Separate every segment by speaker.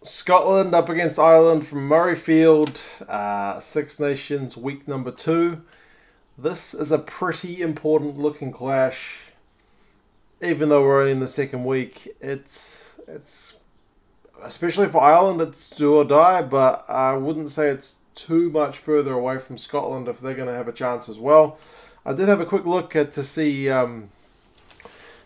Speaker 1: Scotland up against Ireland from Murrayfield, Six Nations week number 2. This is a pretty important looking clash. Even though we're only in the second week, it's especially for Ireland, it's do or die. But I wouldn't say it's too much further away from Scotland if they're going to have a chance as well. I did have a quick look at to see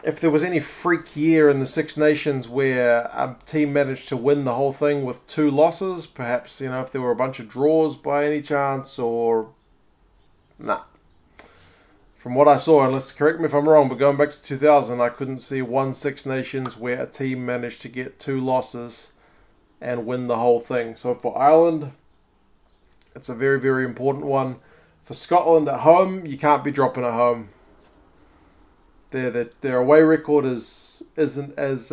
Speaker 1: if there was any freak year in the Six Nations where a team managed to win the whole thing with 2 losses. Perhaps, if there were a bunch of draws by any chance, or nah. From what I saw, and let's correct me if I'm wrong, but going back to 2000, I couldn't see one Six Nations where a team managed to get 2 losses and win the whole thing. So for Ireland, it's a very, very important one. For Scotland at home, you can't be dropping at home. Their away record isn't as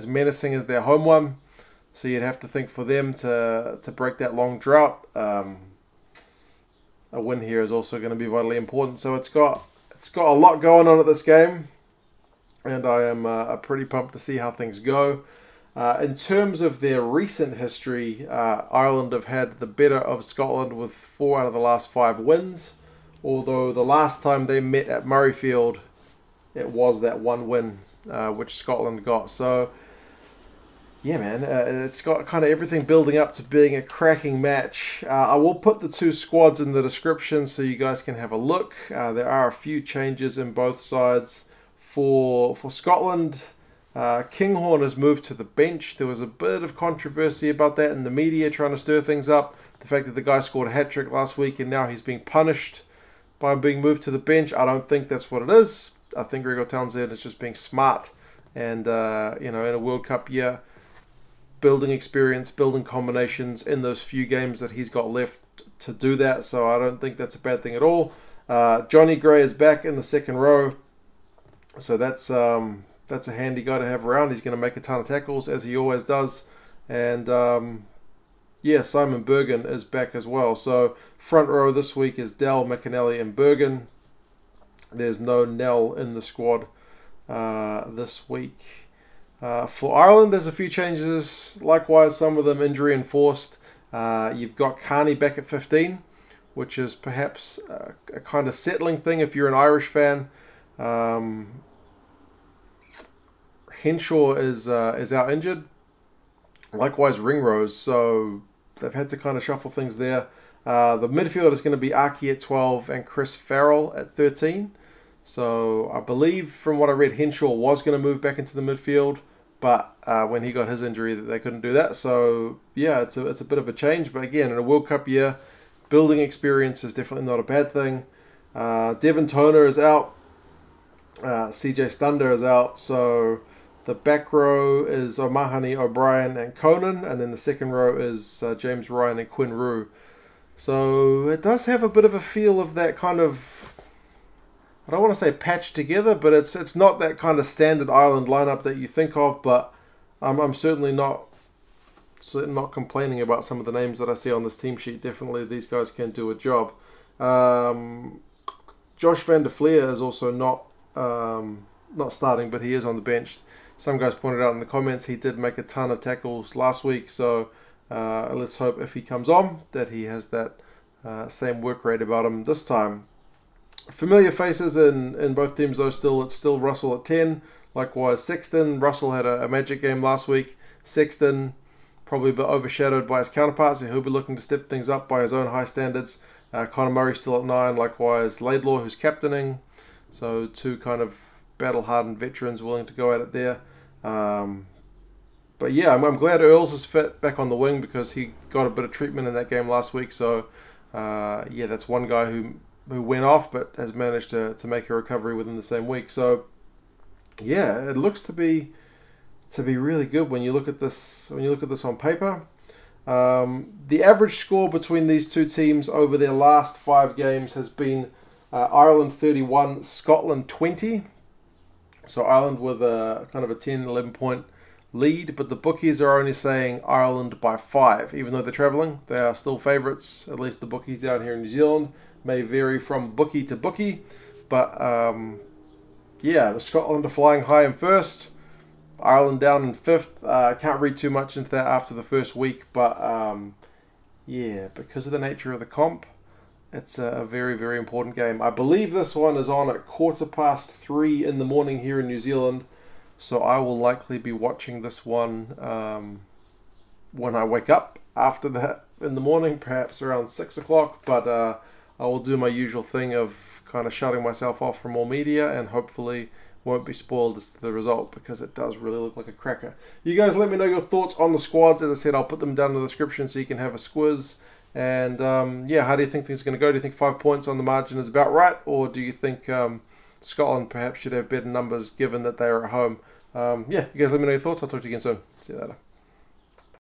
Speaker 1: menacing as their home one, so you'd have to think for them to break that long drought. A win here is also going to be vitally important. So it's got a lot going on at this game, and I am pretty pumped to see how things go. In terms of their recent history, Ireland have had the better of Scotland with 4 out of the last 5 wins, although the last time they met at Murrayfield, it was that 1 win which Scotland got. So yeah, man, it's got kind of everything building up to being a cracking match. I will put the 2 squads in the description so you guys can have a look. There are a few changes in both sides. For Scotland, Kinghorn has moved to the bench. There was a bit of controversy about that in the media, trying to stir things up. The fact that the guy scored a hat-trick last week and now he's being punished by being moved to the bench, I don't think that's what it is. I think Gregor Townsend is just being smart and, in a World Cup year, building experience, building combinations in those few games that he's got left to do that. So I don't think that's a bad thing at all. Johnny Gray is back in the second row. So that's a handy guy to have around. He's going to make a ton of tackles, as he always does. And, Simon Berghan is back as well. So front row this week is Dell, McInally, and Berghan. There's no Nell in the squad this week. For Ireland, there's a few changes. Likewise, some of them injury enforced. You've got Kearney back at 15, which is perhaps a kind of settling thing if you're an Irish fan. Henshaw is out injured. Likewise, Ringrose. So they've had to kind of shuffle things there. The midfield is going to be Aki at 12 and Chris Farrell at 13. So I believe from what I read, Henshaw was going to move back into the midfield, but when he got his injury, they couldn't do that. So yeah, it's a bit of a change. But again, in a World Cup year, building experience is definitely not a bad thing. Devon Toner is out. CJ Stunder is out. So the back row is O'Mahony, O'Brien, and Conan, and then the second row is James Ryan and Quinn Rue. So it does have a bit of a feel of that kind of, I don't want to say patched together, but it's not that kind of standard Ireland lineup that you think of. But I'm certainly not complaining about some of the names that I see on this team sheet. Definitely, these guys can do a job. Josh van der Flier is also not starting, but he is on the bench. Some guys pointed out in the comments he did make a ton of tackles last week, so let's hope if he comes on that he has that same work rate about him this time. Familiar faces in both teams though. It's still Russell at 10. Likewise Sexton. Russell had a magic game last week. Sexton probably a bit overshadowed by his counterparts. He'll be looking to step things up by his own high standards. Conor Murray still at 9. Likewise Laidlaw, who's captaining. So 2 kind of battle-hardened veterans willing to go at it there. But yeah, I'm glad Earls is fit back on the wing because he got a bit of treatment in that game last week. So that's one guy who went off but has managed to make a recovery within the same week. So yeah, it looks to be really good when you look at this on paper. The average score between these 2 teams over their last 5 games has been Ireland 31, Scotland 20. So Ireland with a kind of a 10-11 point lead, but the bookies are only saying Ireland by 5. Even though they're travelling, they are still favourites. At least the bookies down here in New Zealand may vary from bookie to bookie. But Scotland are flying high in first. Ireland down in 5th. Can't read too much into that after the first week, but yeah, because of the nature of the comp, it's a very, very important game. I believe this one is on at 3:15 in the morning here in New Zealand, so I will likely be watching this one when I wake up after that in the morning, perhaps around 6 o'clock, but I will do my usual thing of kind of shutting myself off from all media and hopefully won't be spoiled as to the result, because it does really look like a cracker. You guys let me know your thoughts on the squads. As I said, I'll put them down in the description so you can have a squiz. And yeah, how do you think things are going to go? Do you think 5 points on the margin is about right? Or do you think Scotland perhaps should have better numbers given that they are at home? Yeah, you guys let me know your thoughts. I'll talk to you again soon. See you later.